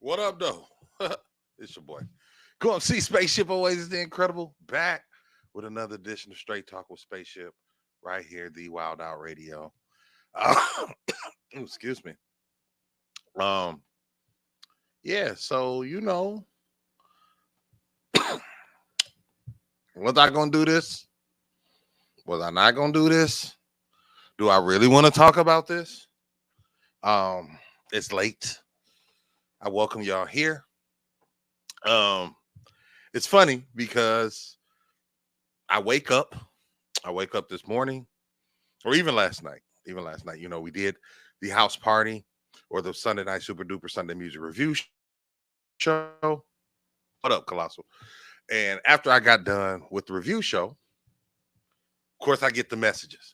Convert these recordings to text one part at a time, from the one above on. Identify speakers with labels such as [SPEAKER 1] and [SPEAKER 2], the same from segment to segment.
[SPEAKER 1] What up, though? It's your boy. Go on, see Spaceship always is the incredible. Back with another edition of Straight Talk with Spaceship, right here, the Wild Out Radio. Uh, excuse me. Um, yeah. So was I gonna do this? Was I not gonna do this? Do I really want to talk about this? Um, it's late. I welcome y'all here. Um, it's funny because I wake up. I wake up this morning or even last night. We did the house party or the Sunday night super duper Sunday music review show. What up, Colossal? And after I got done with the review show, of course, I get the messages.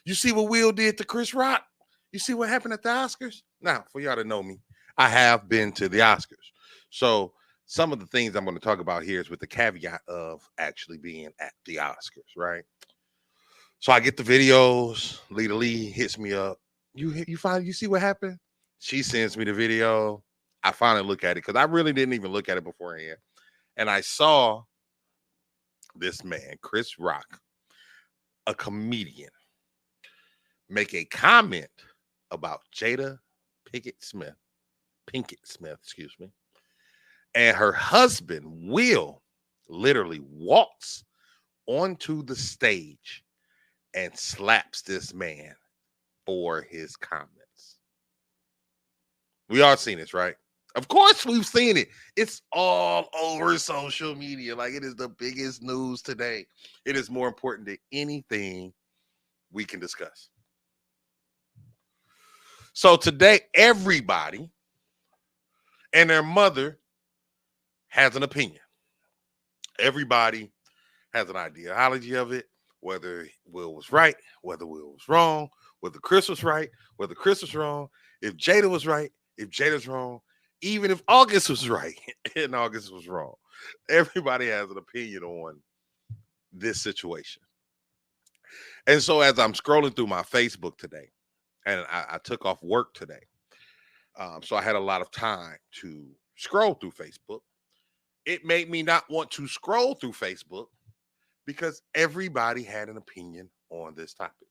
[SPEAKER 1] You see what Will did to Chris Rock? You see what happened at the Oscars? Now, for y'all to know me, I have been to the Oscars. So some of the things I'm going to talk about here is with the caveat of actually being at the Oscars, right? So I get the videos. Lita Lee hits me up. You see what happened? She sends me the video. I finally look at it because I really didn't even look at it beforehand. And I saw this man, Chris Rock, a comedian, make a comment about Jada Pinkett Smith, excuse me. And her husband, Will, literally walks onto the stage and slaps this man for his comments. We all seen this, right? Of course we've seen it. It's all over social media. Like, it is the biggest news today. It is more important than anything we can discuss. So today, everybody and their mother has an opinion. Everybody has an ideology of it, whether Will was right, whether Will was wrong, whether Chris was right, whether Chris was wrong, if Jada was right, if Jada's wrong, even if August was right and August was wrong. Everybody has an opinion on this situation. And so as I'm scrolling through my Facebook today, and I took off work today, so I had a lot of time to scroll through Facebook. It made me not want to scroll through Facebook because everybody had an opinion on this topic.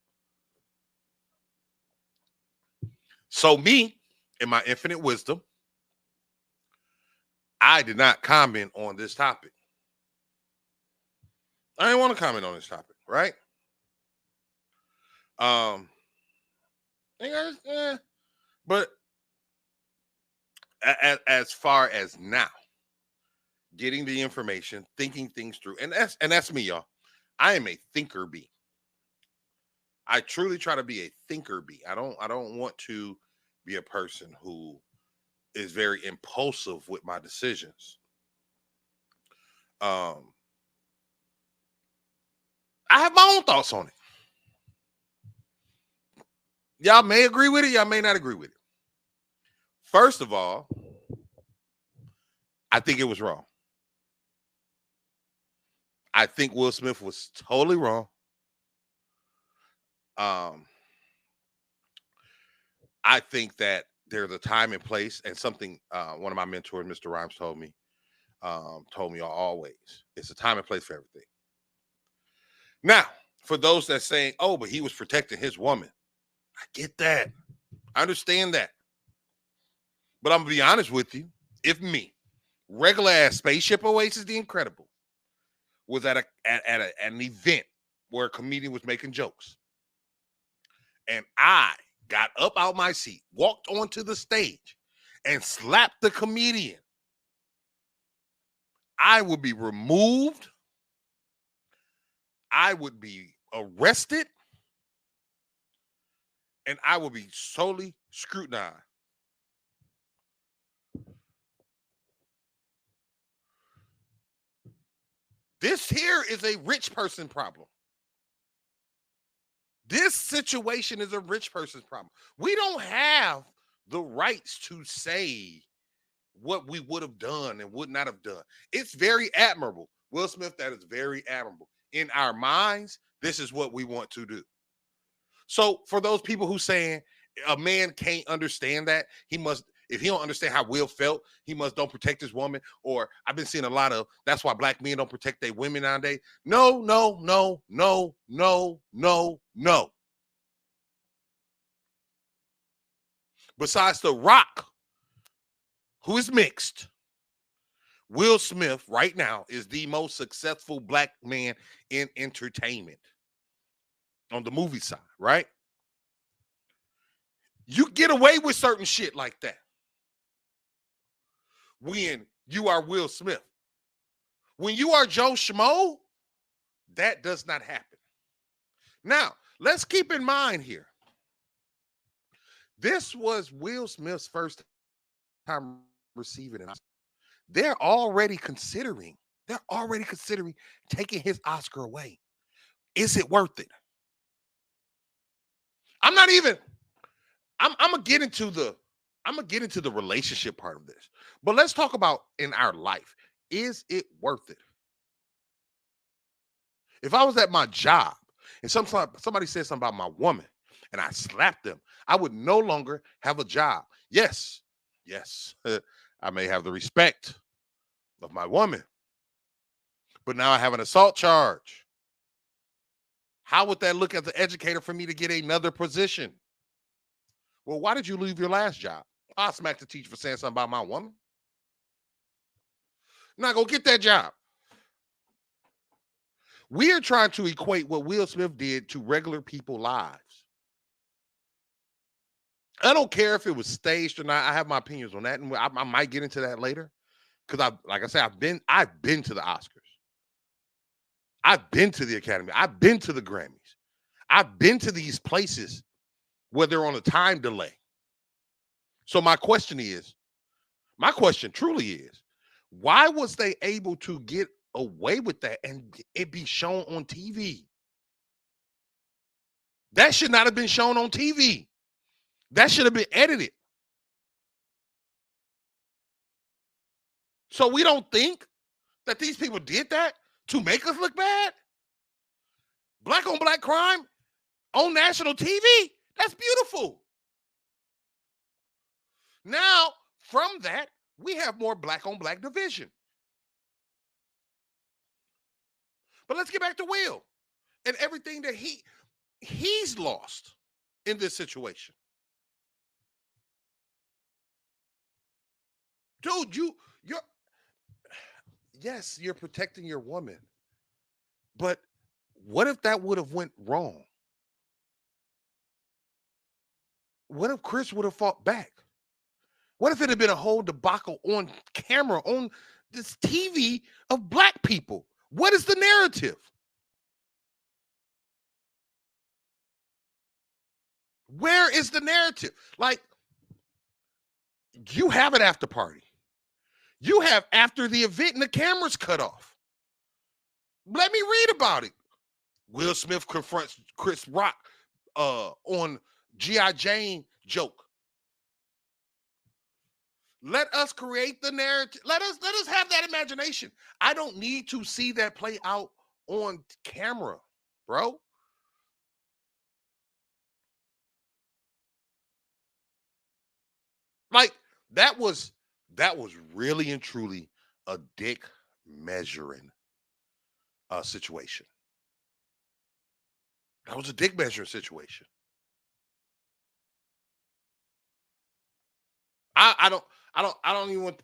[SPEAKER 1] So me, in my infinite wisdom, I did not comment on this topic. I didn't want to comment on this topic, right? But as far as now, getting the information, thinking things through, and that's me, y'all. I am a thinker bee. I truly try to be a thinker bee. I don't want to be a person who is very impulsive with my decisions. Um, I have my own thoughts on it. Y'all may agree with it, y'all may not agree with it. First of all, I think it was wrong. I think Will Smith was totally wrong. I think that there's a time and place, and something one of my mentors, Mr. Rhymes, told me always, it's a time and place for everything. Now, for those that saying, oh, but he was protecting his woman, I get that. I understand that. But I'm gonna be honest with you. If me, regular ass Spaceship Oasis the Incredible, was at an event where a comedian was making jokes, and I got up out my seat, walked onto the stage, and slapped the comedian, I would be removed. I would be arrested, and I would be solely scrutinized. This here is a rich person problem. This situation is a rich person's problem. We don't have the rights to say what we would have done and would not have done. It's very admirable. Will Smith, that is very admirable. In our minds, this is what we want to do. So for those people who saying a man can't understand that, If he don't understand how Will felt, he must don't protect his woman. Or I've been seeing a lot of that's why black men don't protect their women nowadays. No, no, no, no, no, no, no. Besides The Rock, who is mixed, Will Smith right now is the most successful black man in entertainment on the movie side, right? You get away with certain shit like that when you are Will Smith. When you are Joe Schmo, that does not happen. Now, let's keep in mind here. This was Will Smith's first time receiving an Oscar. They're already considering taking his Oscar away. Is it worth it? I'm not even, I'm gonna get into the relationship part of this. But let's talk about in our life. Is it worth it? If I was at my job and somebody said something about my woman and I slapped them, I would no longer have a job. Yes, yes, I may have the respect of my woman, but now I have an assault charge. How would that look as an educator for me to get another position? Well, why did you leave your last job? I smacked the teacher for saying something about my woman. I'm not gonna get that job. We are trying to equate what Will Smith did to regular people's lives. I don't care if it was staged or not. I have my opinions on that, and I might get into that later. Because like I said, I've been to the Oscars. I've been to the Academy. I've been to the Grammys. I've been to these places where they're on a time delay. So my question truly is, why was they able to get away with that and it be shown on TV? That should not have been shown on TV. That should have been edited. So we don't think that these people did that to make us look bad? Black on black crime on national TV? That's beautiful. Now, from that, we have more black on black division. But let's get back to Will and everything that he's lost in this situation. Dude, you're yes, you're protecting your woman. But what if that would have went wrong? What if Chris would have fought back? What if it had been a whole debacle on camera, on this TV of black people? What is the narrative? Where is the narrative? Like, you have an after party. You have after the event and the camera's cut off. Let me read about it. Will Smith confronts Chris Rock on G.I. Jane joke. Let us create the narrative. Let us have that imagination. I don't need to see that play out on camera, bro. Like that was really and truly a dick measuring situation. That was a dick measuring situation. I don't even want.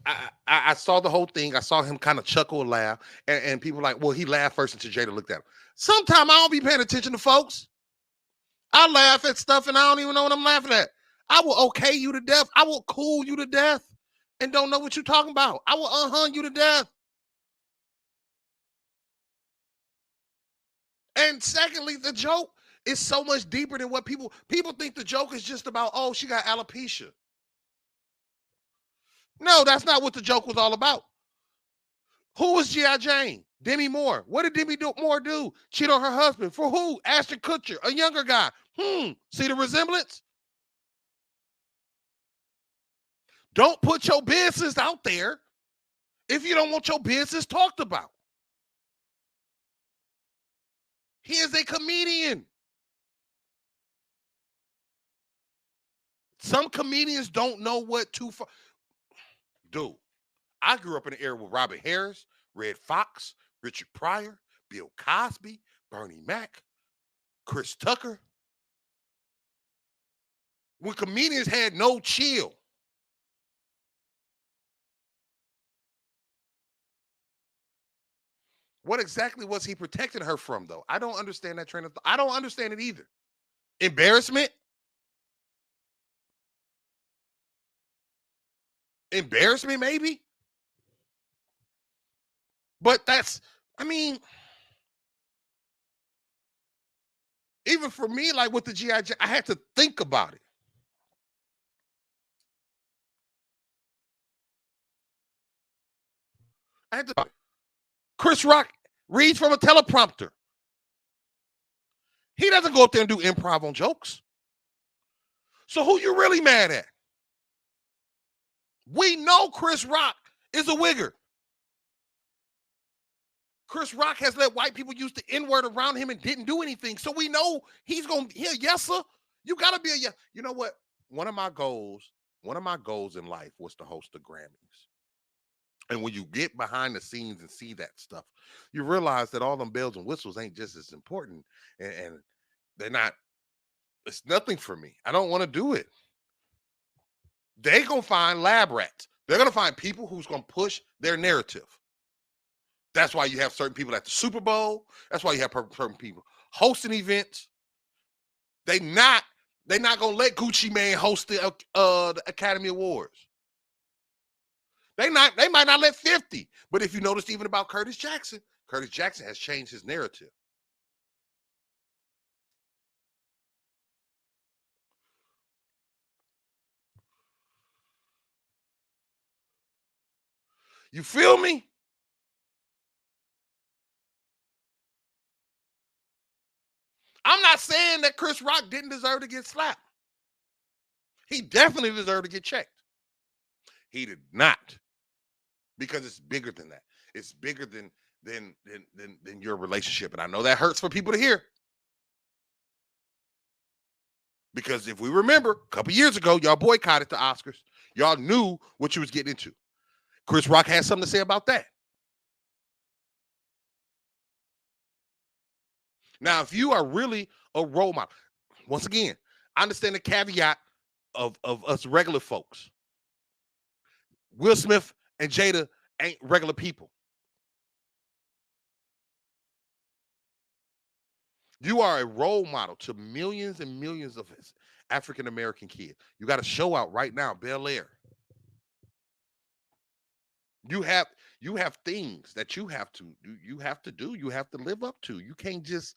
[SPEAKER 1] I saw the whole thing. I saw him kind of chuckle and laugh, and people like, well, he laughed first until Jada looked at him. Sometimes I don't be paying attention to folks. I laugh at stuff and I don't even know what I'm laughing at. I will okay you to death. I will cool you to death, and don't know what you're talking about. I will you to death. And secondly, the joke is so much deeper than what people think. The joke is just about, oh, she got alopecia. No, that's not what the joke was all about. Who was G.I. Jane? Demi Moore. What did Demi Moore do? Cheat on her husband. For who? Ashton Kutcher, a younger guy. See the resemblance? Don't put your business out there if you don't want your business talked about. He is a comedian. Some comedians don't know what to do. I grew up in an era with Robert Harris, Red Fox, Richard Pryor, Bill Cosby, Bernie Mac, Chris Tucker. When comedians had no chill. What exactly was he protecting her from, though? I don't understand that train of thought. I don't understand it either. Embarrassment? Embarrassment, maybe? But that's, I mean, even for me, like with the G.I. Jane, I had to think about it. I had to. Chris Rock reads from a teleprompter. He doesn't go up there and do improv on jokes. So who you really mad at? We know Chris Rock is a wigger. Chris Rock has let white people use the N-word around him and didn't do anything. So we know he's going to be a yes, sir. You got to be a yes. You know what? One of my goals in life was to host the Grammys. And when you get behind the scenes and see that stuff, you realize that all them bells and whistles ain't just as important. And they're not, it's nothing for me. I don't want to do it. They're going to find lab rats. They're going to find people who's going to push their narrative. That's why you have certain people at the Super Bowl. That's why you have certain people hosting events. They're not going to let Gucci Mane host the Academy Awards. They might not let 50. But if you noticed even about Curtis Jackson has changed his narrative. You feel me? I'm not saying that Chris Rock didn't deserve to get slapped. He definitely deserved to get checked. He did not. Because it's bigger than that. It's bigger than your relationship. And I know that hurts for people to hear. Because if we remember, a couple years ago, y'all boycotted the Oscars. Y'all knew what you was getting into. Chris Rock has something to say about that. Now, if you are really a role model, once again, I understand the caveat of us regular folks. Will Smith and Jada ain't regular people. You are a role model to millions and millions of African-American kids. You got a show out right now, Bel Air. You have things that you have to do, you have to live up to. You can't just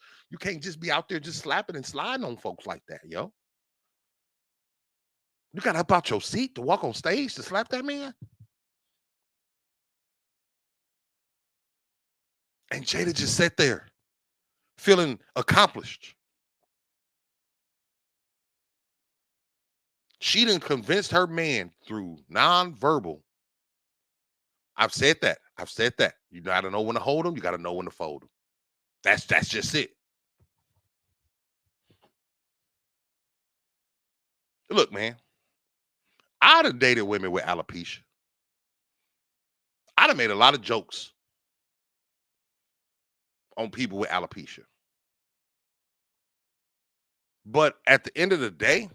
[SPEAKER 1] be out there just slapping and sliding on folks like that, yo. You got to up out your seat to walk on stage to slap that man. And Jada just sat there feeling accomplished. She done convinced her man through nonverbal. I've said that. You got to know when to hold them. You got to know when to fold them. That's just it. Look, man, I'd have dated women with alopecia. I'd have made a lot of jokes on people with alopecia. But at the end of the day,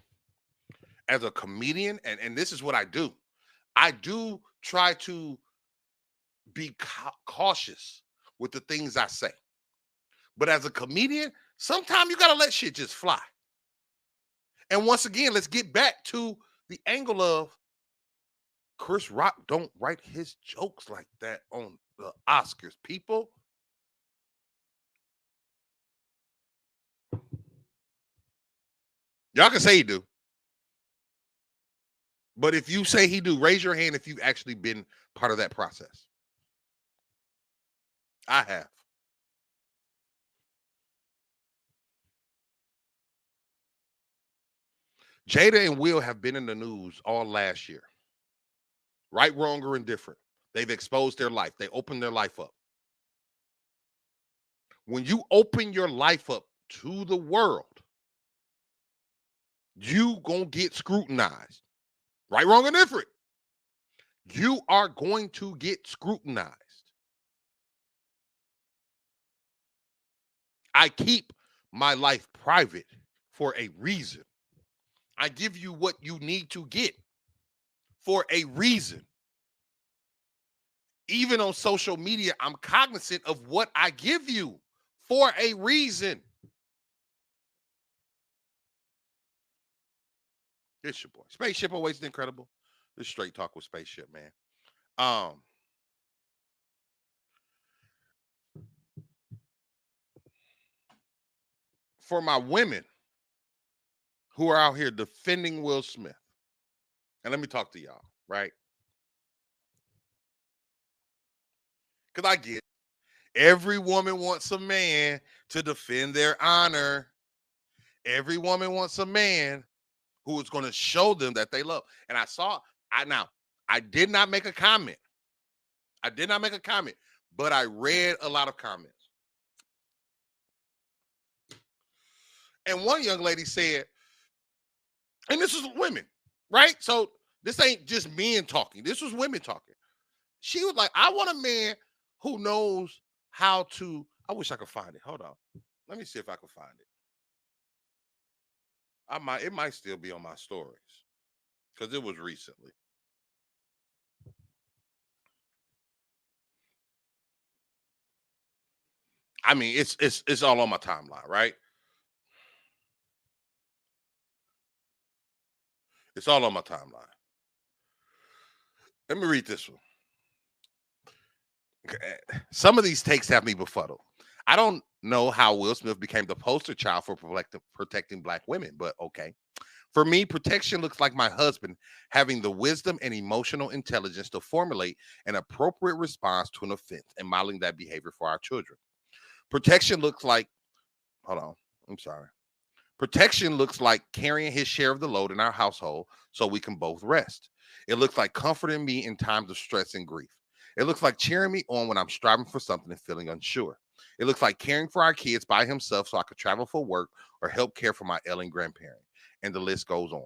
[SPEAKER 1] as a comedian, and this is what I do try to be cautious with the things I say. But as a comedian, sometimes you got to let shit just fly. And once again, let's get back to the angle of Chris Rock don't write his jokes like that on the Oscars, people. Y'all can say he do. But if you say he do, raise your hand if you've actually been part of that process. I have. Jada and Will have been in the news all last year. Right, wrong, or indifferent. They've exposed their life. They opened their life up. When you open your life up to the world, You gonna get scrutinized. Right, wrong, or different. You are going to get scrutinized. I keep my life private for a reason. I give you what you need to get for a reason. Even on social media, I'm cognizant of what I give you for a reason. It's your boy. Spaceship Always Incredible. This straight talk with Spaceship, man. For my women who are out here defending Will Smith, and let me talk to y'all, right? Because I get every woman wants a man to defend their honor. Every woman wants a man who is going to show them that they love. And I did not make a comment. I did not make a comment, but I read a lot of comments. And one young lady said, and this is women, right? So this ain't just men talking. This was women talking. She was like, I want a man who knows how to. I wish I could find it. Hold on. Let me see if I can find it. It might still be on my stories because it was recently. I mean, it's all on my timeline, right? It's all on my timeline. Let me read this one. Some of these takes have me befuddled. I don't know how Will Smith became the poster child for protecting Black women, but okay. For me, protection looks like my husband having the wisdom and emotional intelligence to formulate an appropriate response to an offense and modeling that behavior for our children. Protection looks like, hold on, I'm sorry. Protection looks like carrying his share of the load in our household so we can both rest. It looks like comforting me in times of stress and grief. It looks like cheering me on when I'm striving for something and feeling unsure. It looks like caring for our kids by himself so I could travel for work or help care for my ailing grandparent. And the list goes on.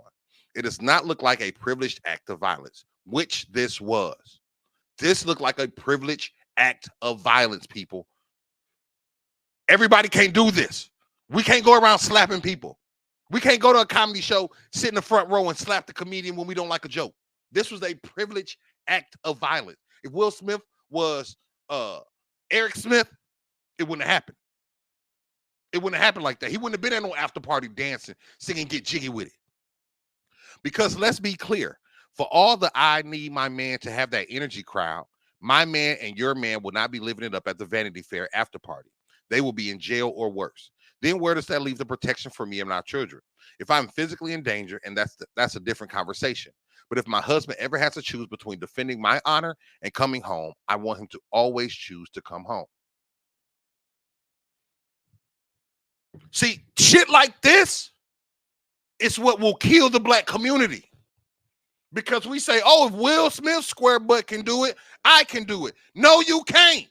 [SPEAKER 1] It does not look like a privileged act of violence, which this was. This looked like a privileged act of violence, people. Everybody can't do this. We can't go around slapping people. We can't go to a comedy show, sit in the front row and slap the comedian when we don't like a joke. This was a privileged act of violence. If Will Smith was Eric Smith, it wouldn't have happened. It wouldn't have happened like that. He wouldn't have been at no after party dancing, singing Get Jiggy With It. Because let's be clear, for all the I need my man to have that energy crowd, my man and your man will not be living it up at the Vanity Fair after party. They will be in jail or worse. Then where does that leave the protection for me and our children? If I'm physically in danger, and that's a different conversation. But if my husband ever has to choose between defending my honor and coming home, I want him to always choose to come home. See, shit like this is what will kill the Black community. Because we say, oh, if Will Smith square butt can do it, I can do it. No, you can't.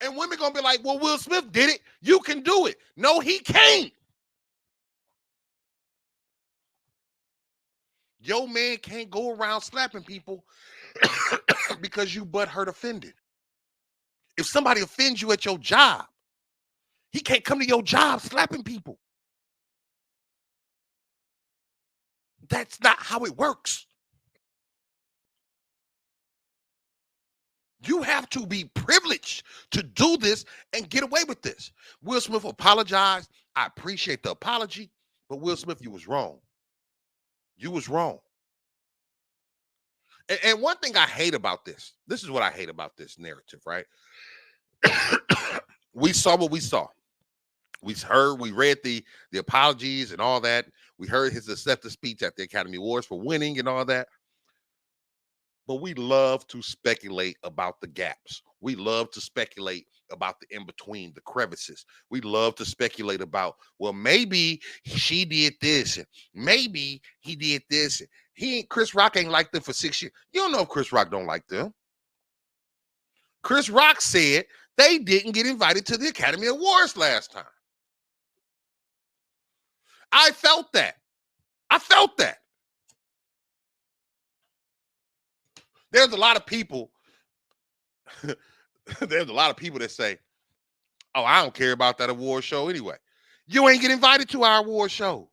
[SPEAKER 1] And women gonna be like, well, Will Smith did it. You can do it. No, he can't. Your man can't go around slapping people because you butthurt offended. If somebody offends you at your job, he can't come to your job slapping people. That's not how it works. You have to be privileged to do this and get away with this. Will Smith apologized. I appreciate the apology, but Will Smith, you was wrong. You was wrong. And one thing I hate about this is what I hate about this narrative, right? We saw what we saw. We read the apologies and all that. We heard his acceptance speech at the Academy Awards for winning and all that. But we love to speculate about the gaps. We love to speculate about the in-between, the crevices. We love to speculate about, well, maybe she did this, and maybe he did this. Chris Rock ain't like them for 6 years. You don't know if Chris Rock don't like them. Chris Rock said they didn't get invited to the Academy Awards last time. I felt that. I felt that. There's a lot of people. There's a lot of people that say, "Oh, I don't care about that award show anyway." You ain't get invited to our award show.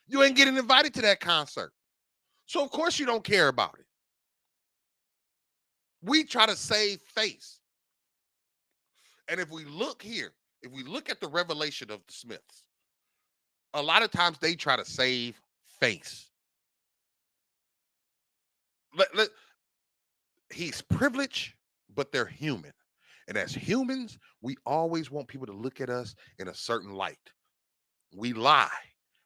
[SPEAKER 1] You ain't getting invited to that concert. So of course you don't care about it. We try to save face. And if we look here, if we look at the revelation of the Smiths, a lot of times they try to save face. He's privileged, but they're human. And as humans, we always want people to look at us in a certain light. We lie,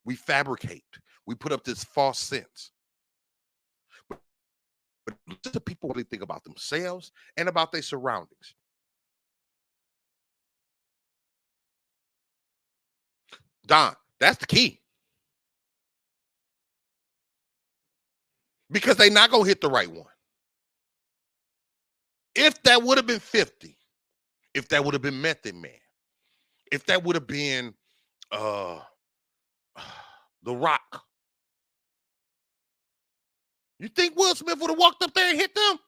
[SPEAKER 1] we fabricate, we put up this false sense. But listen to people really think about themselves and about their surroundings. Don, that's the key. Because they're not gonna hit the right one. If that would have been 50, if that would have been Method Man, if that would have been uh The Rock, you think Will Smith would have walked up there and hit them?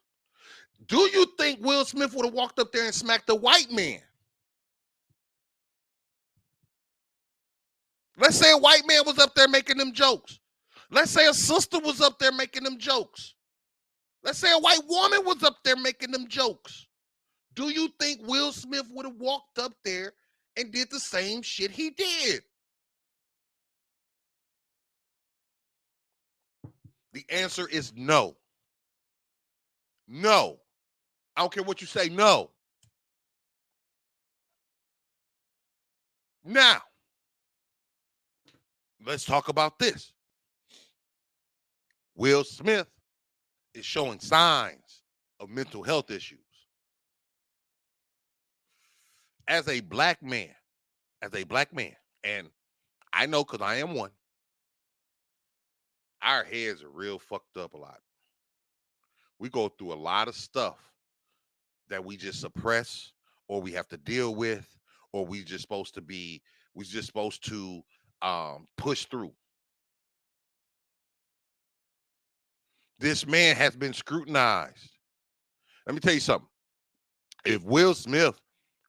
[SPEAKER 1] Do you think Will Smith would have walked up there and smacked the white man? Let's say a white man was up there making them jokes. Let's say a sister was up there making them jokes. Let's say a white woman was up there making them jokes. Do you think Will Smith would have walked up there and did the same shit he did? The answer is no. No. I don't care what you say, no. Now, let's talk about this. Will Smith is showing signs of mental health issues. As a black man, and I know because I am one, our heads are real fucked up a lot. We go through a lot of stuff that we just suppress or we have to deal with or we just supposed to push through. This man has been scrutinized. Let me tell you something. If Will Smith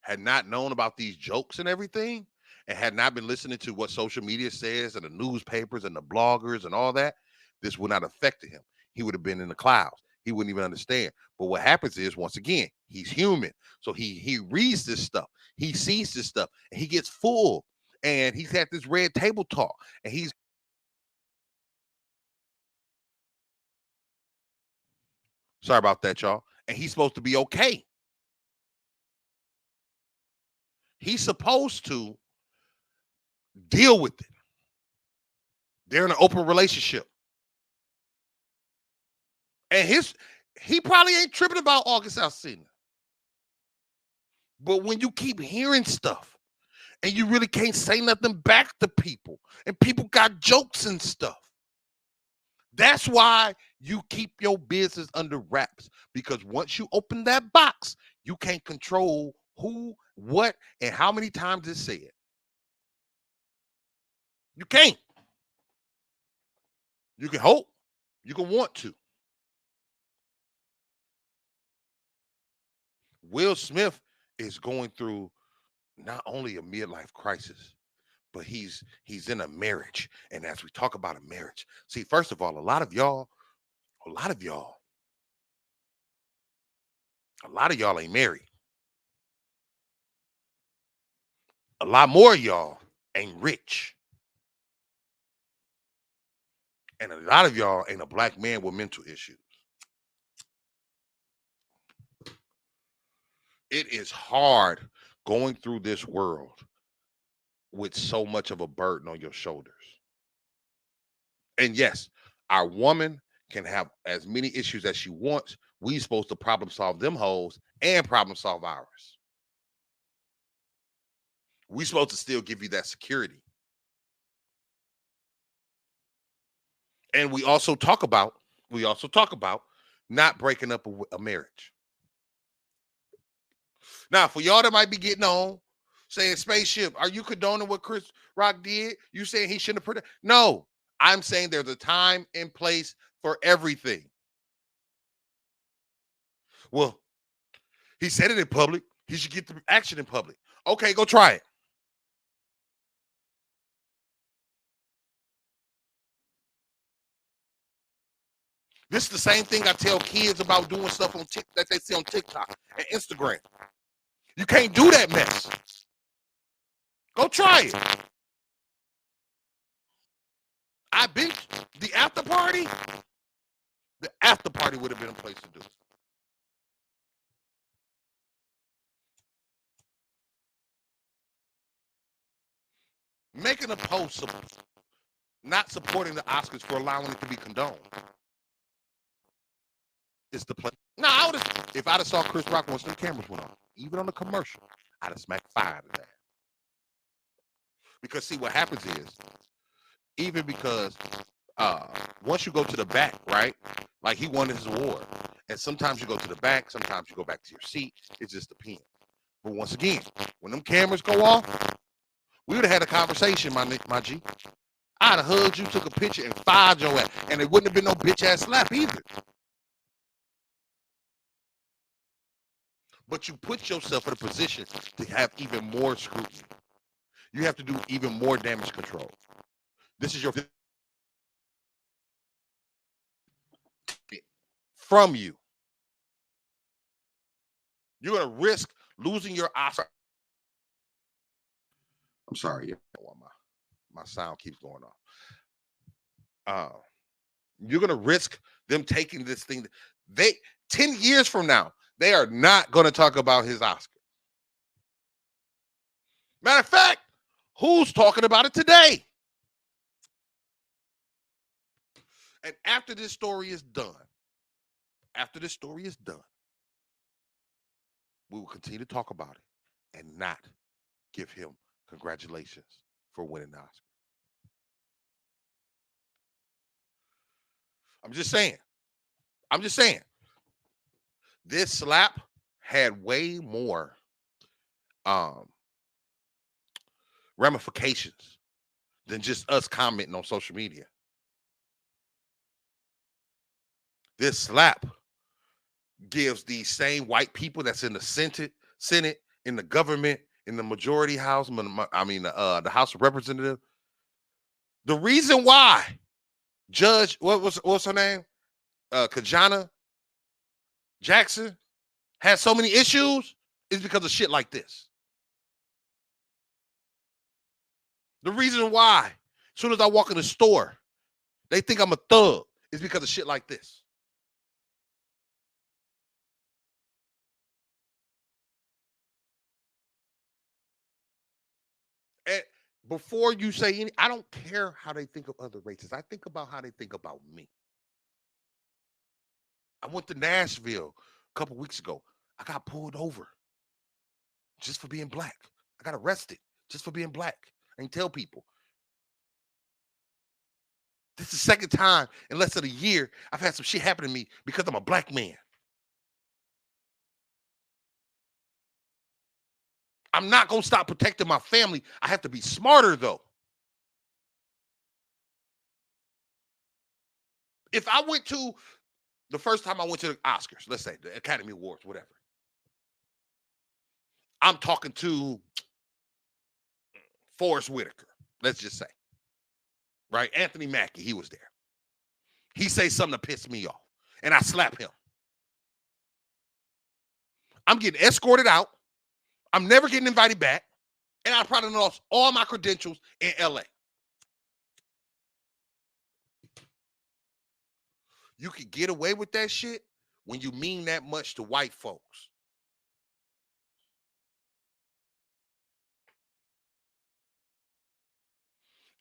[SPEAKER 1] had not known about these jokes and everything and had not been listening to what social media says and the newspapers and the bloggers and all that, this would not have affected him. He would have been in the clouds. He wouldn't even understand. But what happens is, once again, he's human. So he reads this stuff. He sees this stuff and he gets full. And he's had this red table talk. And he's sorry about that, y'all. And he's supposed to be okay. He's supposed to deal with it. They're in an open relationship. And he probably ain't tripping about August Alsina. But when you keep hearing stuff and you really can't say nothing back to people, and people got jokes and stuff, that's why you keep your business under wraps. Because once you open that box, you can't control who, what, and how many times it's said. You can't. You can hope. You can want to. Will Smith is going through not only a midlife crisis, but he's in a marriage. And as we talk about a marriage, see, first of all, a lot of y'all ain't married. A lot more of y'all ain't rich. And a lot of y'all ain't a black man with mental issues. It is hard going through this world with so much of a burden on your shoulders. And yes, our woman can have as many issues as she wants. We supposed to problem solve them hoes and problem solve ours. We supposed to still give you that security. And we also talk about not breaking up a marriage. Now, for y'all that might be getting on saying spaceship. Are you condoning what Chris Rock did? You saying he shouldn't have put it? No, I'm saying there's a time and place for everything. Well, he said it in public. He should get the action in public. Okay, go try it. This is the same thing I tell kids about doing stuff on that they see on TikTok and Instagram. You can't do that mess. Go try it. I've been the after party. The after party would have been a place to do it. Making a post not supporting the Oscars for allowing it to be condoned is the play. No, I would have. If I'd have saw Chris Rock once the cameras went on, even on the commercial, I'd have smacked fire to that. Because see, what happens is, even because once you go to the back, right? Like he won his award, and sometimes you go to the back, sometimes you go back to your seat. It just depends. But once again, when them cameras go off, we would have had a conversation, my G. I'd have hugged you, took a picture, and fired your ass, and it wouldn't have been no bitch ass slap either. But you put yourself in a position to have even more scrutiny. You have to do even more damage control. This is your from you. You're gonna risk losing your Oscar. I'm sorry, yeah, my sound keeps going off. You're gonna risk them taking this thing. They 10 years from now, they are not gonna talk about his Oscar. Matter of fact, who's talking about it today? And after this story is done, we will continue to talk about it and not give him congratulations for winning the Oscar. I'm just saying. This slap had way more um, ramifications than just us commenting on social media. This slap gives these same white people that's in the Senate, in the government, in the majority house, the House of Representatives. The reason why Judge, what's her name? Kajana Jackson has so many issues is because of shit like this. The reason why, as soon as I walk in the store, they think I'm a thug is because of shit like this. And before you say any, I don't care how they think of other races. I think about how they think about me. I went to Nashville a couple weeks ago. I got pulled over just for being black. I got arrested just for being black. I ain't tell people. This is the second time in less than a year I've had some shit happen to me because I'm a black man. I'm not going to stop protecting my family. I have to be smarter, though. If I went to the first time I went to the Oscars, let's say the Academy Awards, whatever, I'm talking to Forrest Whitaker, let's just say, right? Anthony Mackie, he was there. He say something to piss me off, and I slap him. I'm getting escorted out. I'm never getting invited back, and I probably lost all my credentials in LA. You can get away with that shit when you mean that much to white folks.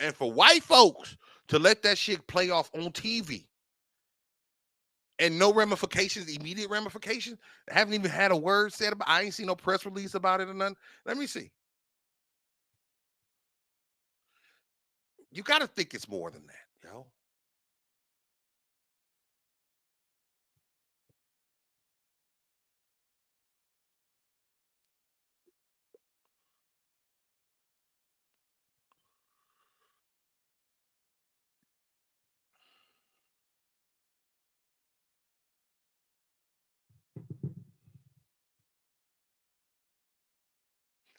[SPEAKER 1] And for white folks to let that shit play off on TV and no ramifications, immediate ramifications, I haven't even had a word said about it. I ain't seen no press release about it or nothing. Let me see. You got to think it's more than that, yo.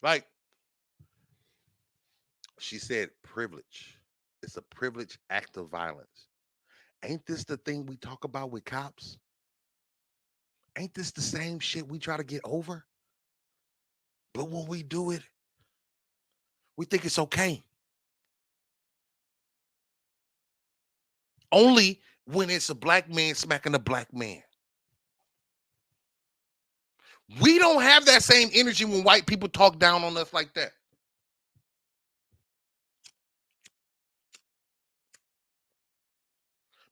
[SPEAKER 1] Like she said, privilege. It's a privilege act of violence. Ain't this the thing we talk about with cops? Ain't this the same shit we try to get over? But when we do it, we think it's okay. Only when it's a black man smacking a black man. We don't have that same energy when white people talk down on us like that.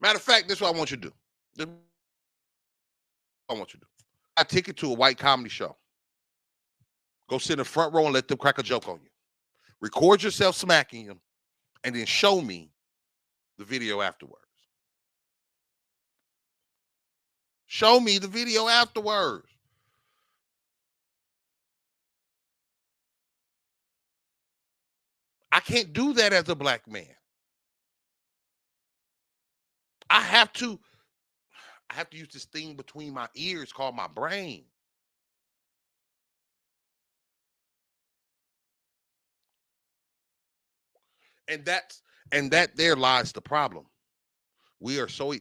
[SPEAKER 1] Matter of fact, this is what I want you to do. This is what I want you to do. I take it to a white comedy show. Go sit in the front row and let them crack a joke on you. Record yourself smacking them, and then show me the video afterwards. Show me the video afterwards. I can't do that as a black man. I have to use this thing between my ears called my brain. And that there lies the problem. We're so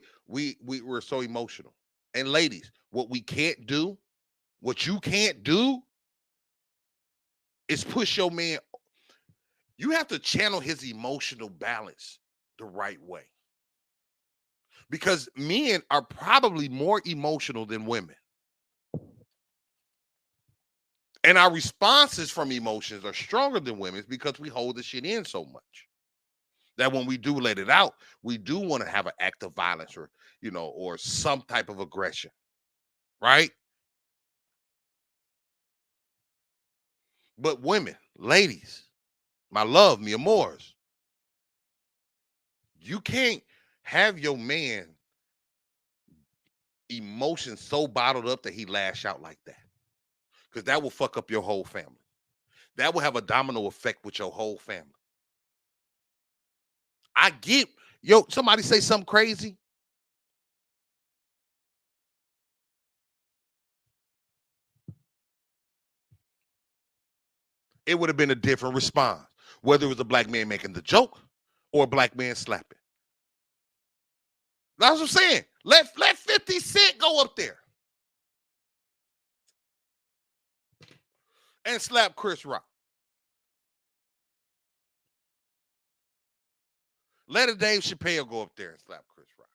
[SPEAKER 1] emotional. And ladies, what you can't do is push your man. You have to channel his emotional balance the right way. Because men are probably more emotional than women. And our responses from emotions are stronger than women's because we hold the shit in so much that when we do let it out, we do want to have an act of violence or some type of aggression, right? But women, ladies, my love, mi amores, you can't have your man emotions so bottled up that he lash out like that, because that will fuck up your whole family. That will have a domino effect with your whole family. I get, somebody say something crazy. It would have been a different response, whether it was a black man making the joke or a black man slapping. That's what I'm saying. Let 50 Cent go up there and slap Chris Rock. Let a Dave Chappelle go up there and slap Chris Rock.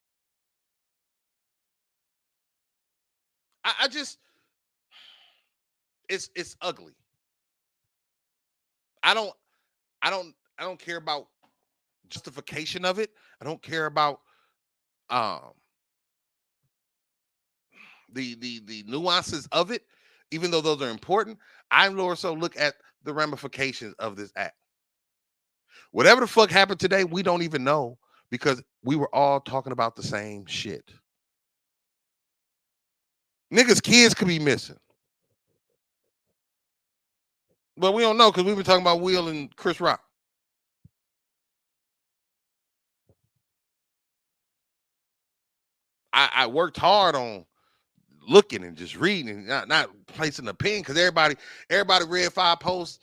[SPEAKER 1] I just, it's ugly. I don't care about justification of it. I don't care about the nuances of it, even though those are important. I more so look at the ramifications of this act. Whatever the fuck happened today, we don't even know because we were all talking about the same shit. Niggas' kids could be missing. But we don't know because we've been talking about Will and Chris Rock. I worked hard on looking and just reading and not placing a pin because everybody read 5 posts,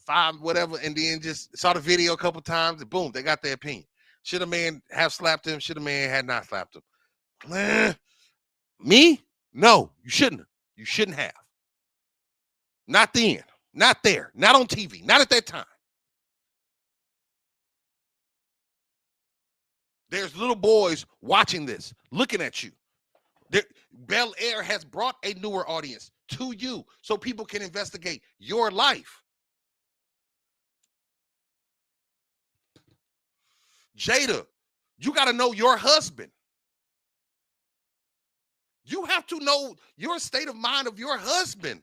[SPEAKER 1] 5 whatever, and then just saw the video a couple times and boom, they got their opinion. Should a man have slapped him? Should a man had not slapped him? Me? No, you shouldn't. You shouldn't have. Not then. Not there. Not on TV. Not at that time. There's little boys watching this, looking at you. Bel Air has brought a newer audience to you so people can investigate your life. Jada, you got to know your husband. You have to know your state of mind of your husband.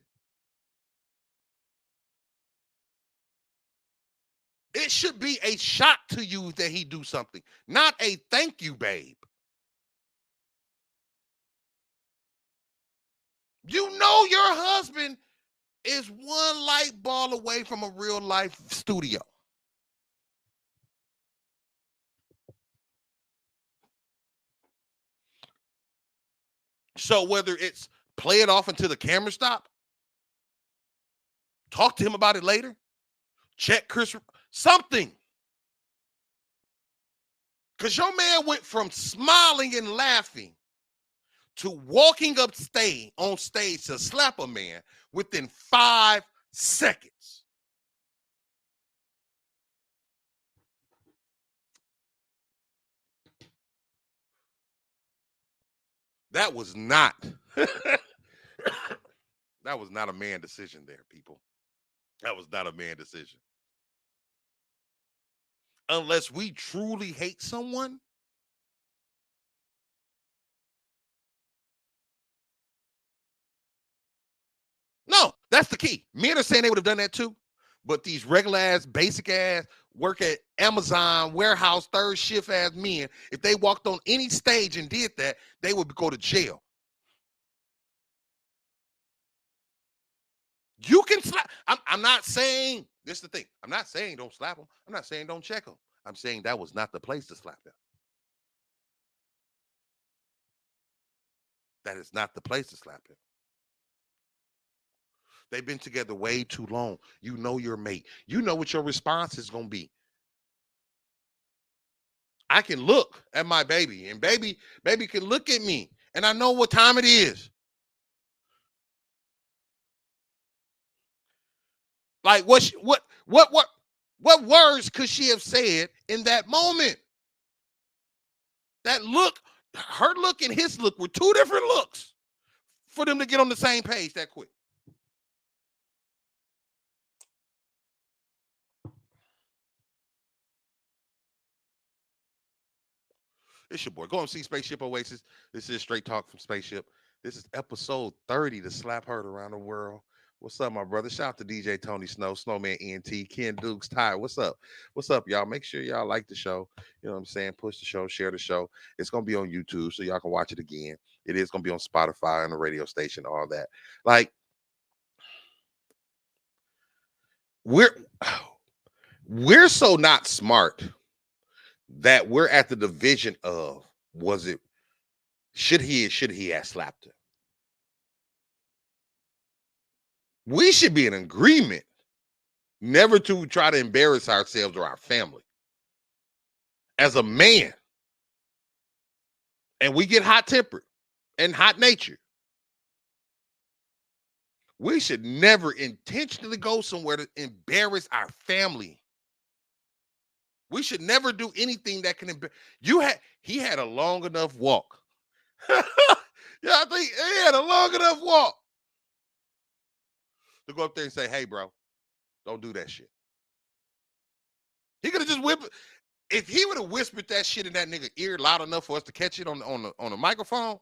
[SPEAKER 1] It should be a shock to you that he do something, not a thank you, babe. You know your husband is one light ball away from a real life studio. So whether it's play it off until the camera stop, talk to him about it later, Check Chris, something. Because your man went from smiling and laughing to walking up on stage to slap a man within 5 seconds. That was not that was not a man decision there, people. That was not a man decision. Unless we truly hate someone. No, that's the key. Men are saying they would have done that too. But these regular ass, basic ass, work at Amazon warehouse, third shift ass men, if they walked on any stage and did that, they would go to jail. You can slap. I'm not saying, this is the thing. I'm not saying don't slap them. I'm not saying don't check them. I'm saying that was not the place to slap them. That is not the place to slap him. They've been together way too long. You know your mate. You know what your response is going to be. I can look at my baby, and baby can look at me, and I know what time it is. Like what words could she have said in that moment? That look, her look and his look were two different looks for them to get on the same page that quick. It's your boy. Go and see Spaceship Oasis. This is Straight Talk from Spaceship. This is episode 30 to Slap Heard Around the World. What's up, my brother? Shout out to DJ Tony Snow, Snowman ENT, Ken Dukes, Ty. What's up? What's up, y'all? Make sure y'all like the show. You know what I'm saying? Push the show, share the show. It's going to be on YouTube, so y'all can watch it again. It is going to be on Spotify, on the radio station, all that. Like, we're so not smart that we're at the division of, should he have slapped her? We should be in agreement never to try to embarrass ourselves or our family. As a man, and we get hot-tempered and hot-natured, we should never intentionally go somewhere to embarrass our family. We should never do anything that can embarrass. He had a long enough walk. Yeah, I think he had a long enough walk to go up there and say, "Hey, bro, don't do that shit." He could have just whipped. If he would have whispered that shit in that nigga ear loud enough for us to catch it on the microphone.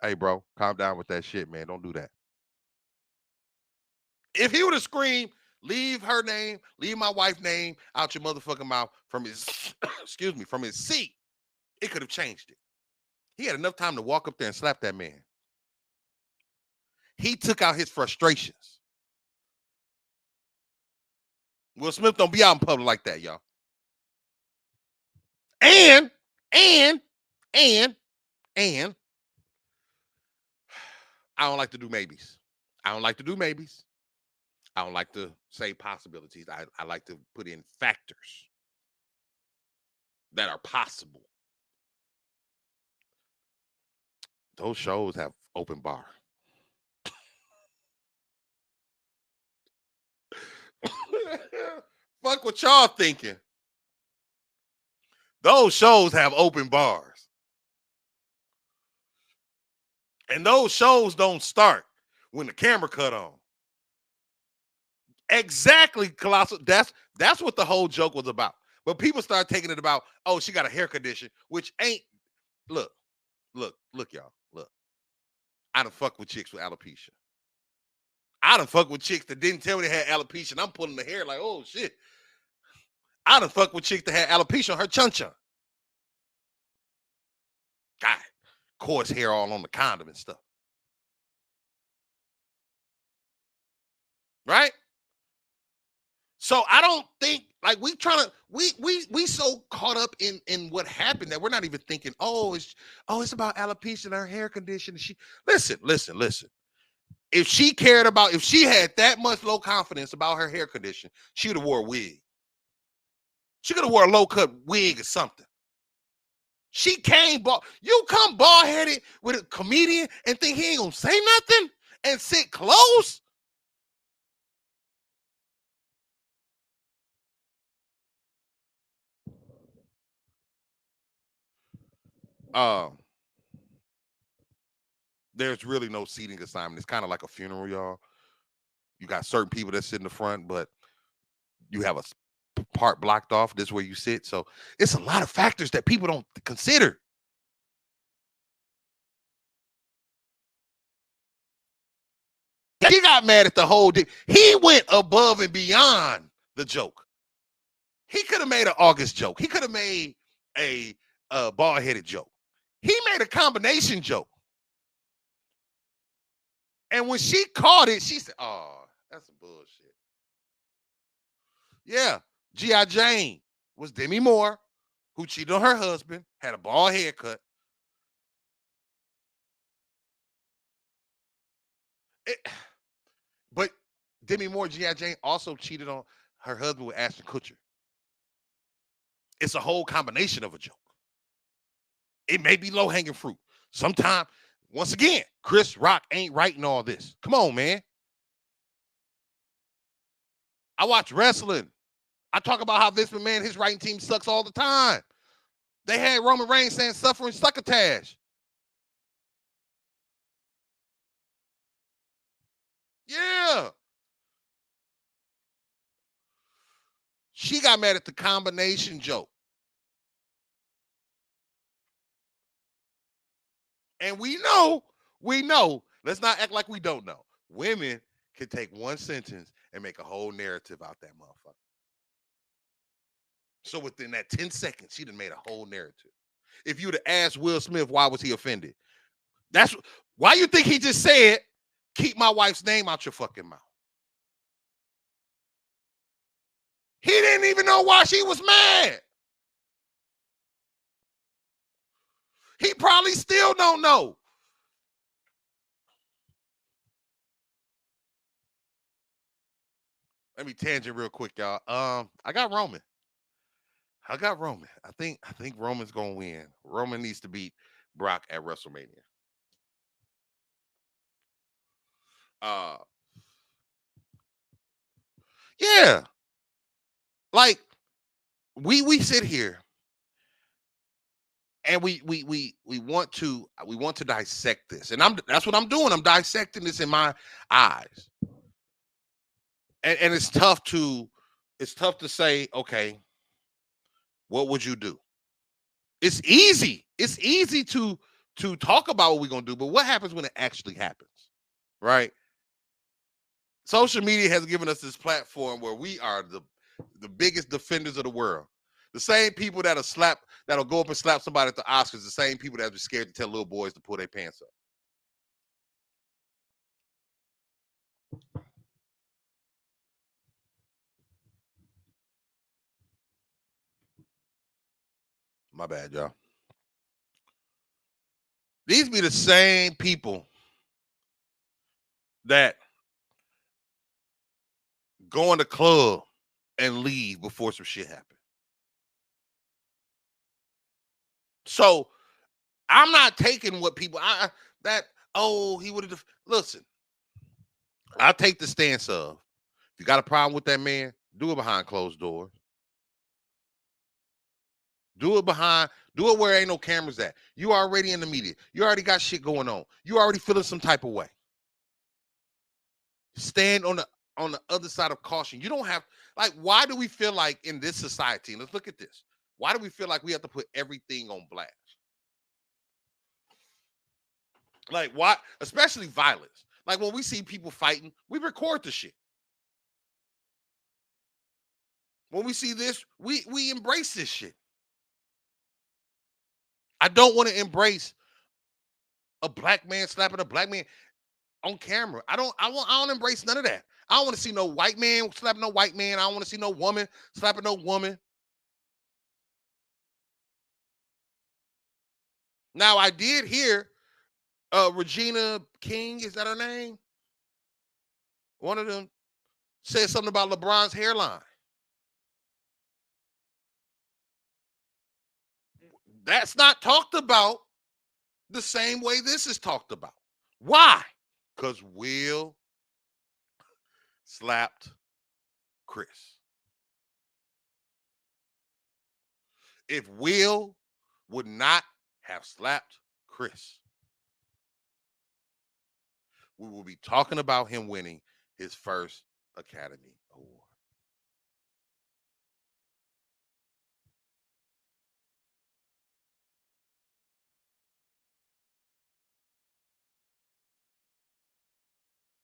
[SPEAKER 1] Hey, bro, calm down with that shit, man. Don't do that. If he would have screamed, "Leave her name, leave my wife's name out your motherfucking mouth," from his excuse me, from his seat, it could have changed it. He had enough time to walk up there and slap that man. He took out his frustrations. Will Smith don't be out in public like that, y'all. And I don't like to do maybes. I don't like to do maybes. I don't like to say possibilities. I like to put in factors that are possible. Those shows have open bar. Fuck what y'all thinking. Those shows have open bars. And those shows don't start when the camera cut on. Exactly, Colossal. That's what the whole joke was about. But people start taking it about, oh, she got a hair condition, which ain't. Look, y'all. Look. I done fuck with chicks with alopecia. I done fuck with chicks that didn't tell me they had alopecia, and I'm pulling the hair like, oh, shit. I done fuck with chicks that had alopecia on her chun-chun. God, coarse hair all on the condom and stuff. Right? So I don't think, like, we so caught up in what happened that we're not even thinking, it's about alopecia and her hair condition. Listen. If she cared about, if she had that much low confidence about her hair condition, she would have wore a wig. She could have wore a low cut wig or something. She came bald. You come bald headed with a comedian and think he ain't gonna say nothing and sit close. Um, there's really no seating assignment. It's kind of like a funeral, y'all. You got certain people that sit in the front, but you have a part blocked off. This is where you sit. So it's a lot of factors that people don't consider. He got mad at the whole day. He went above and beyond the joke. He could have made an August joke. He could have made a bald-headed joke. He made a combination joke. And when she caught it, she said, "Oh, that's some bullshit." Yeah, G.I. Jane was Demi Moore, who cheated on her husband, had a bald haircut. It, but Demi Moore, G.I. Jane, also cheated on her husband with Ashton Kutcher. It's a whole combination of a joke. It may be low-hanging fruit. Sometimes, once again, Chris Rock ain't writing all this. Come on, man. I watch wrestling. I talk about how Vince McMahon, his writing team sucks all the time. They had Roman Reigns saying suffering succotash. Yeah. She got mad at the combination joke. And we know, let's not act like we don't know. Women can take one sentence and make a whole narrative out that motherfucker. So within that 10 seconds, she done made a whole narrative. If you would have asked Will Smith, why was he offended? That's why you think he just said, keep my wife's name out your fucking mouth. He didn't even know why she was mad. He probably still don't know. Let me tangent real quick, y'all. I got Roman. I think Roman's gonna win. Roman needs to beat Brock at WrestleMania. Uh yeah. Like we sit here and we want to dissect this. And that's what I'm doing. I'm dissecting this in my eyes. And it's tough to say, okay, what would you do? It's easy. It's easy to talk about what we're gonna do, but what happens when it actually happens? Right? Social media has given us this platform where we are the biggest defenders of the world. The same people that'll go up and slap somebody at the Oscars, the same people that are scared to tell little boys to pull their pants up. My bad, y'all. These be the same people that go in the club and leave before some shit happens. So I'm not taking what people that he would have listen. I take the stance of if you got a problem with that man, do it behind closed doors. Do it where ain't no cameras at. You already in the media. You already got shit going on. You already feeling some type of way. Stand on the other side of caution. You don't have like why do we feel like in this society, and let's look at this. Why do we feel like we have to put everything on blast? Like why, especially violence. Like when we see people fighting, we record the shit. When we see this, we embrace this shit. I don't want to embrace a black man slapping a black man on camera. I don't embrace none of that. I don't want to see no white man slapping no white man. I don't want to see no woman slapping no woman. Now I did hear Regina King, is that her name? One of them said something about LeBron's hairline. That's not talked about the same way this is talked about. Why? Because Will slapped Chris. If Will would not have slapped Chris, we will be talking about him winning his first Academy Award.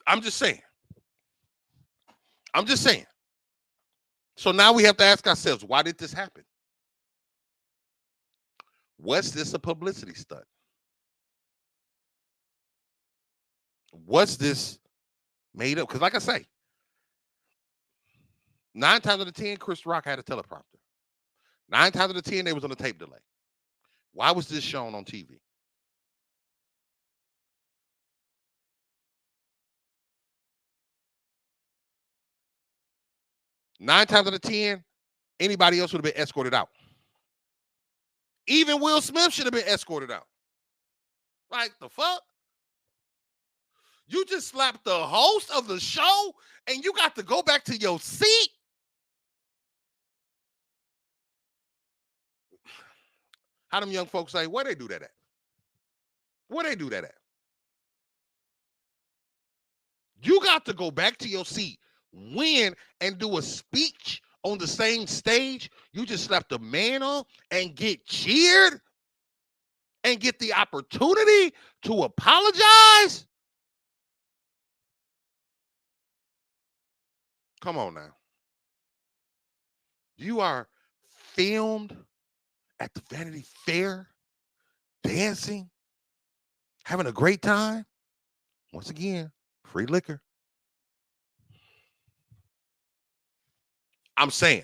[SPEAKER 1] I'm just saying. I'm just saying. So now we have to ask ourselves, why did this happen? Was this a publicity stunt? Was this made up? Because like I say, 9 times out of 10, Chris Rock had a teleprompter. 9 times out of 10, they was on a tape delay. Why was this shown on TV? Nine times out of 10, anybody else would have been escorted out. Even Will Smith should have been escorted out. Like, the fuck? You just slapped the host of the show and you got to go back to your seat? How them young folks say, where they do that at? Where they do that at? You got to go back to your seat, win, and do a speech on the same stage. You just slapped a man up and get cheered and get the opportunity to apologize? Come on now. You are filmed at the Vanity Fair, dancing, having a great time. Once again, free liquor. I'm saying.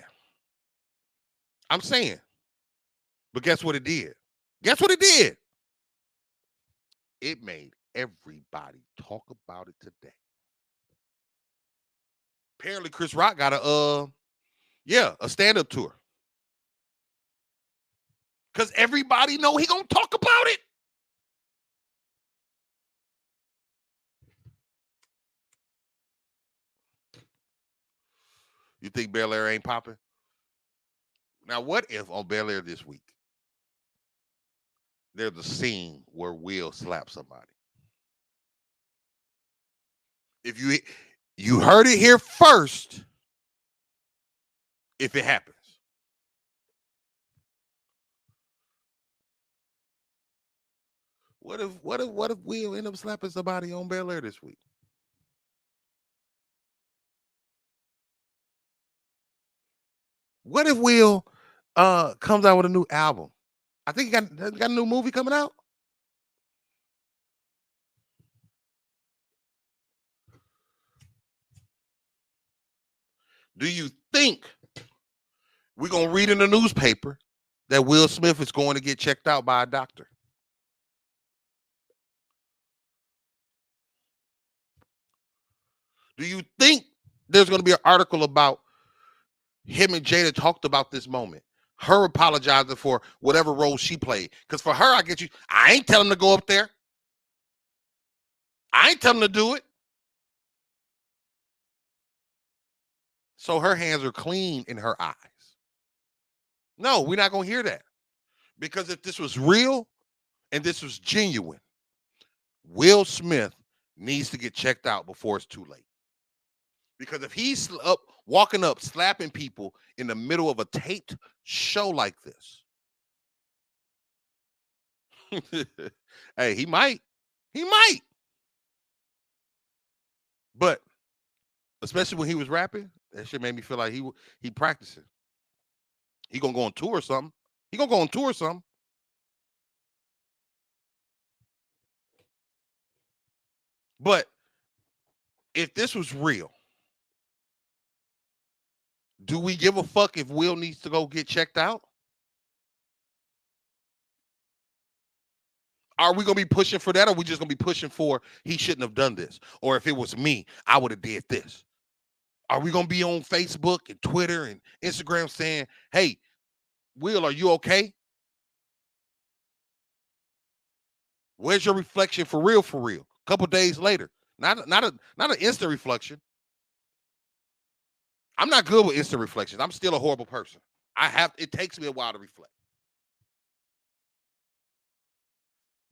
[SPEAKER 1] But guess what it did? Guess what it did? It made everybody talk about it today. Apparently, Chris Rock got a stand-up tour. Because everybody know he gonna talk about it. You think Bel Air ain't popping? Now, what if on Bel Air this week, there's a scene where Will slaps somebody? If you heard it here first, if it happens. What if Will end up slapping somebody on Bel Air this week? What if Will comes out with a new album? I think he got a new movie coming out. Do you think we're gonna read in the newspaper that Will Smith is going to get checked out by a doctor? Do you think there's going to be an article about him and Jada talked about this moment? Her apologizing for whatever role she played. Because for her, I ain't telling him to go up there. I ain't telling him to do it. So her hands are clean in her eyes. No, we're not going to hear that. Because if this was real and this was genuine, Will Smith needs to get checked out before it's too late. Because if he's walking up, slapping people in the middle of a taped show like this, hey, he might. But especially when he was rapping, that shit made me feel like he practicing. He gonna go on tour or something. But if this was real, do we give a fuck if Will needs to go get checked out? Are we gonna be pushing for that, or are we just gonna be pushing for he shouldn't have done this? Or if it was me, I would have did this. Are we gonna be on Facebook and Twitter and Instagram saying, hey, Will, are you okay? Where's your reflection for real, for real? A couple days later. Not an instant reflection. I'm not good with instant reflections. I'm still a horrible person. It takes me a while to reflect.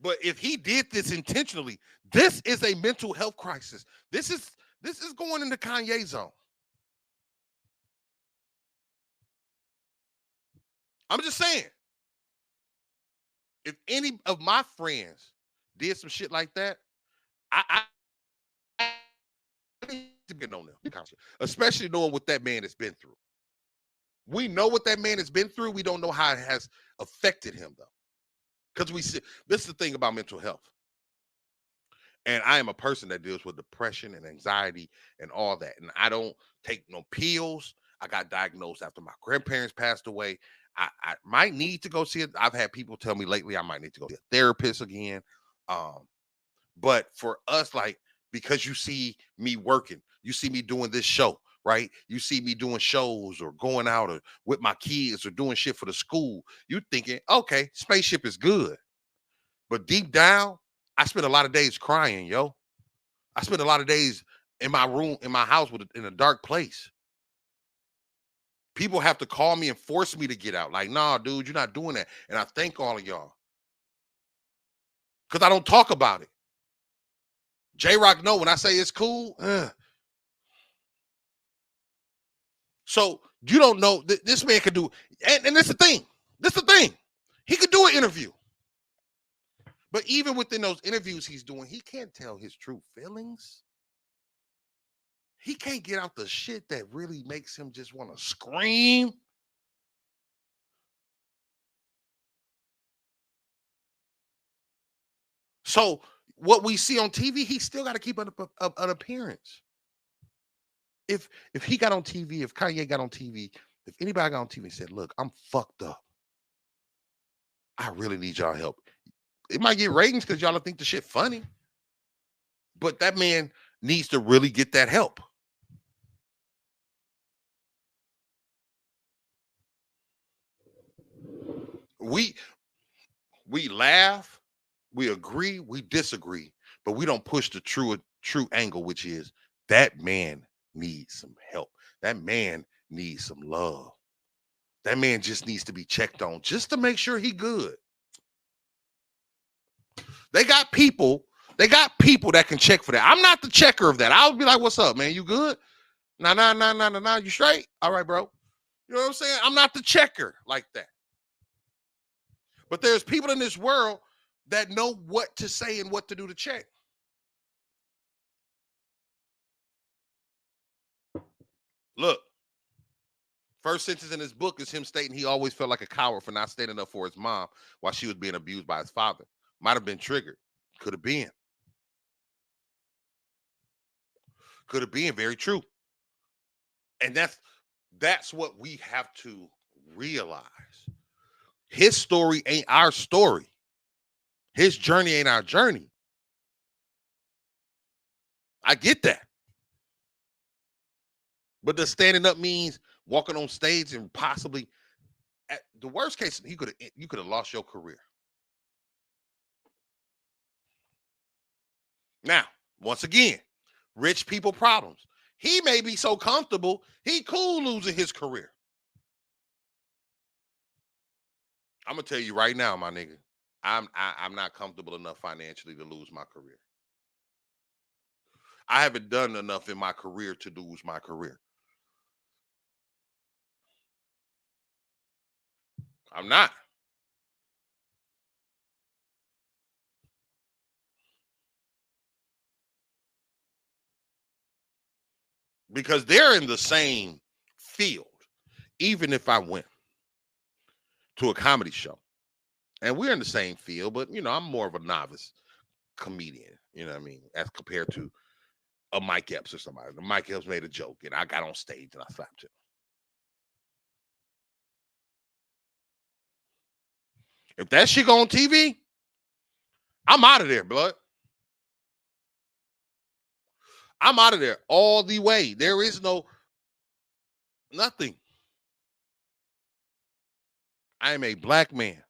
[SPEAKER 1] But if he did this intentionally, this is a mental health crisis. This is going into Kanye zone. I'm just saying. If any of my friends did some shit like that, I need to get on them, especially knowing what that man has been through. We know what that man has been through. We don't know how it has affected him, though. Because we see, this is the thing about mental health. And I am a person that deals with depression and anxiety and all that. And I don't take no pills. I got diagnosed after my grandparents passed away. I might need to go see it. I've had people tell me lately I might need to go see a therapist again. But for us, like, because you see me working, you see me doing this show, right? You see me doing shows or going out or with my kids or doing shit for the school. You thinking, okay, spaceship is good. But deep down, I spent a lot of days crying, yo. I spent a lot of days in my room, in my house in a dark place. People have to call me and force me to get out. Like, nah, dude, you're not doing that. And I thank all of y'all. Because I don't talk about it. J-Rock, no, when I say it's cool, So you don't know this man could do, and this is the thing. This is the thing. He could do an interview. But even within those interviews he's doing, he can't tell his true feelings. He can't get out the shit that really makes him just want to scream. So what we see on TV, he still got to keep an appearance. If he got on TV, if Kanye got on TV, if anybody got on TV and said, look, I'm fucked up. I really need y'all help. It might get ratings because y'all don't think the shit funny. But that man needs to really get that help. We laugh, we agree, we disagree, but we don't push the true angle, which is that man needs some help. That man needs some love. That man just needs to be checked on just to make sure he good. They got people that can check for that. I'm not the checker of that. I'll be like, what's up, man? You good? Nah. You straight? All right, bro. You know what I'm saying? I'm not the checker like that. But there's people in this world that know what to say and what to do to check. Look, first sentence in his book is him stating he always felt like a coward for not standing up for his mom while she was being abused by his father. Might have been triggered. Could have been. Could have been very true. And that's what we have to realize. His story ain't our story. His journey ain't our journey. I get that. But the standing up means walking on stage and possibly, at the worst case, you could have lost your career. Now, once again, rich people problems. He may be so comfortable, he cool losing his career. I'm gonna tell you right now, my nigga, I'm not comfortable enough financially to lose my career. I haven't done enough in my career to lose my career. I'm not. Because they're in the same field. Even if I went to a comedy show and we're in the same field, but I'm more of a novice comedian, you know what I mean, as compared to a Mike Epps or somebody. The Mike Epps made a joke and I got on stage and I slapped him. If that shit go on TV, I'm out of there, blood. I'm out of there all the way. There is no nothing. I am a black man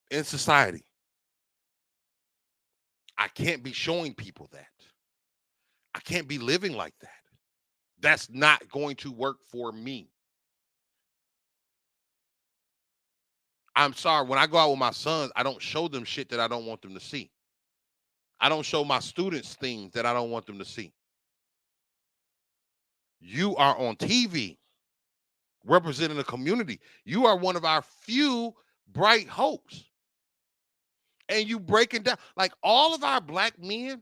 [SPEAKER 1] in society. I can't be showing people that. I can't be living like that. That's not going to work for me. I'm sorry. When I go out with my sons, I don't show them shit that I don't want them to see. I don't show my students things that I don't want them to see. You are on TV representing the community. You are one of our few bright hopes. And you breaking down like all of our black men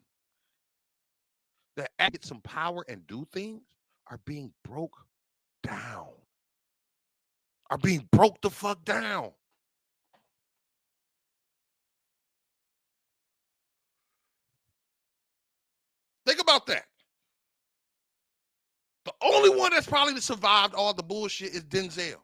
[SPEAKER 1] that get some power and do things are being broke down. Are being broke the fuck down. Think about that. The only one that's probably survived all the bullshit is Denzel.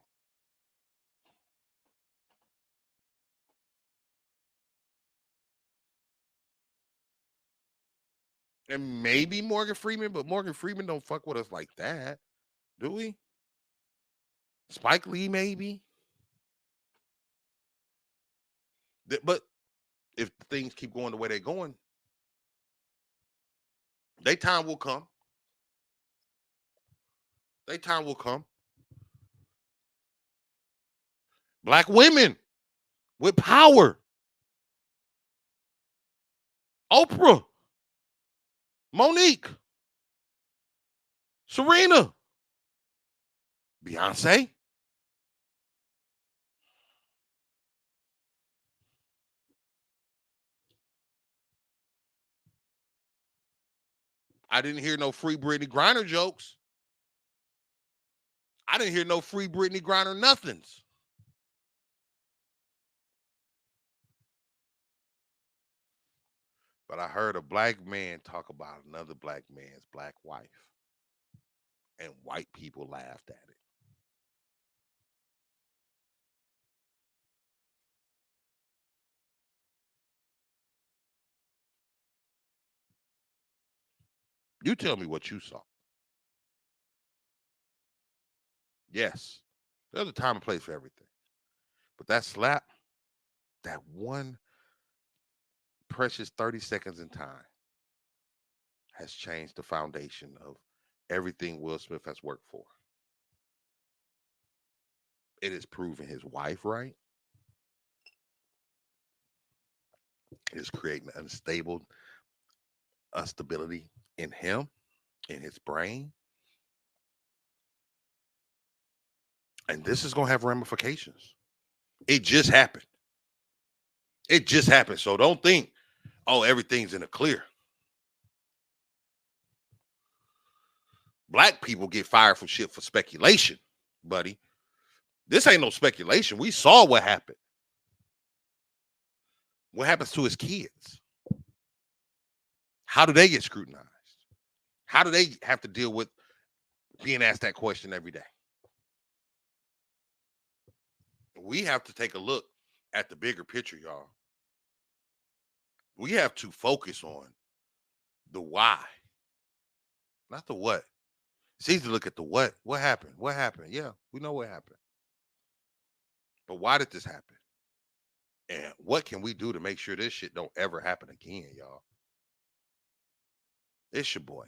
[SPEAKER 1] And maybe Morgan Freeman, but Morgan Freeman don't fuck with us like that, do we? Spike Lee, maybe. But if things keep going the way they're going, their time will come. Their time will come. Black women with power. Oprah. Monique. Serena. Beyonce. I didn't hear no free Brittany Griner jokes. I didn't hear no free Brittany Griner nothings. But I heard a black man talk about another black man's black wife. And white people laughed at it. You tell me what you saw. Yes, there's a time and place for everything. But that slap, that one precious 30 seconds in time has changed the foundation of everything Will Smith has worked for. It has proven his wife right. It is creating unstable instability in him, in his brain. And this is going to have ramifications. It just happened. It just happened. So don't think, oh, everything's in the clear. Black people get fired for shit for speculation, buddy. This ain't no speculation. We saw what happened. What happens to his kids? How do they get scrutinized? How do they have to deal with being asked that question every day? We have to take a look at the bigger picture, y'all. We have to focus on the why, not the what. It's easy to look at the what. What happened? What happened? Yeah, we know what happened. But why did this happen? And what can we do to make sure this shit don't ever happen again, y'all? It's your boy.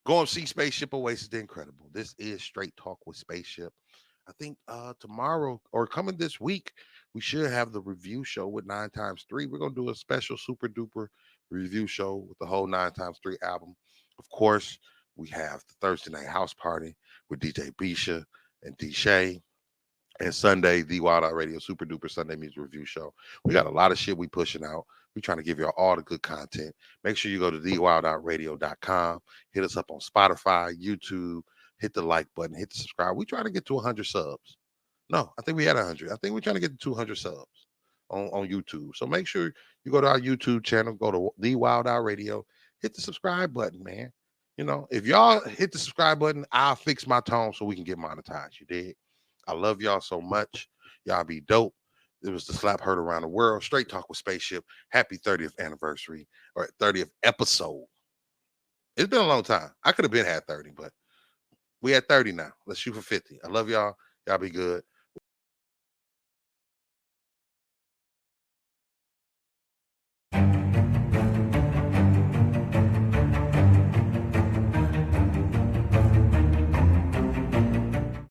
[SPEAKER 1] Go and see Spaceship Oasis, the Incredible. This is Straight Talk with Spaceship. I think tomorrow or coming this week, we should have the review show with 9x3. We're gonna do a special super duper review show with the whole 9x3 album. Of course, we have the Thursday night house party with DJ Bisha and D Shay. And Sunday, the Wild Out Radio Super Duper Sunday Music Review Show. We got a lot of shit we pushing out. We trying to give y'all all the good content. Make sure you go to thewildoutradio.com. Hit us up on Spotify, YouTube. Hit the like button. Hit the subscribe. We trying to get to 100 subs. No, I think we had 100. I think we're trying to get to 200 subs on YouTube. So make sure you go to our YouTube channel. Go to The Wild Out Radio. Hit the subscribe button, man. You know, if y'all hit the subscribe button, I'll fix my tone so we can get monetized. You dig? I love y'all so much. Y'all be dope. It was the slap heard around the world. Straight Talk with Spaceship. Happy 30th anniversary or 30th episode. It's been a long time. I could have been had 30, but we at 30 now. Let's shoot for 50. I love y'all. Y'all be good.